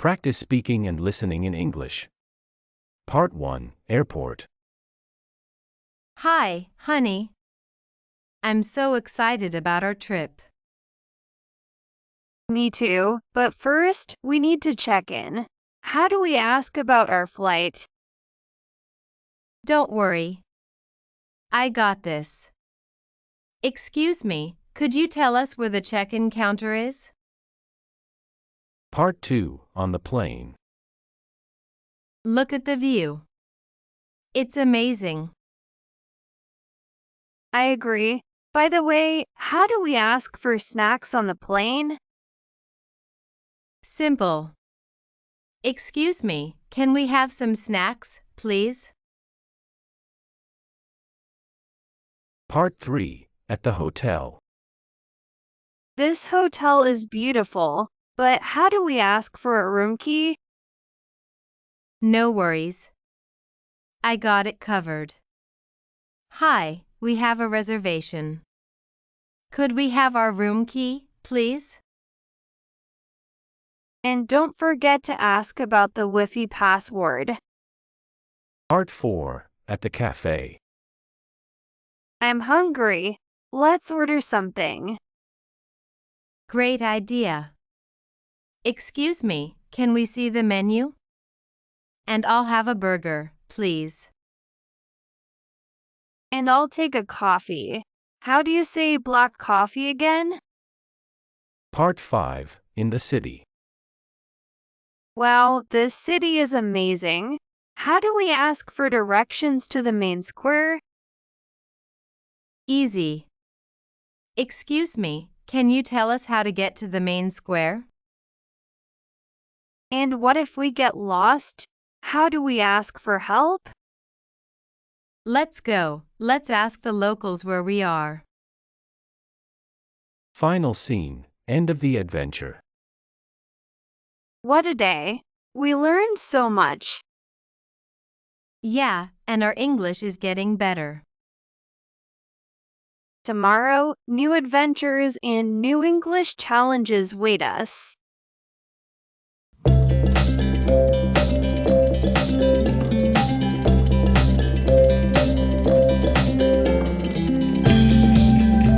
Practice speaking and listening in English. Part 1, Airport. Hi, honey. I'm so excited about our trip. Me too, but first, we need to check in. How do we ask about our flight? Don't worry. I got this. Excuse me, could you tell us where the check-in counter is? Part 2, On the Plane. Look at the view. It's amazing. I agree. By the way, how do we ask for snacks on the plane? Simple. Excuse me, can we have some snacks, please? Part 3, At the Hotel. This hotel is beautiful, but how do we ask for a room key? No worries. I got it covered. Hi, we have a reservation. Could we have our room key, please? And don't forget to ask about the Wi-Fi password. Part 4, At the Cafe. I'm hungry. Let's order something. Great idea. Excuse me, can we see the menu? And I'll have a burger, please. And I'll take a coffee. How do you say black coffee again? Part 5, In the City. Wow, this city is amazing. How do we ask for directions to the main square? Easy. Excuse me, can you tell us how to get to the main square? And what if we get lost? How do we ask for help? Let's go. Let's ask the locals where we are. Final scene, End of the adventure. What a day. We learned so much. Yeah, and our English is getting better. Tomorrow, new adventures and new English challenges wait us.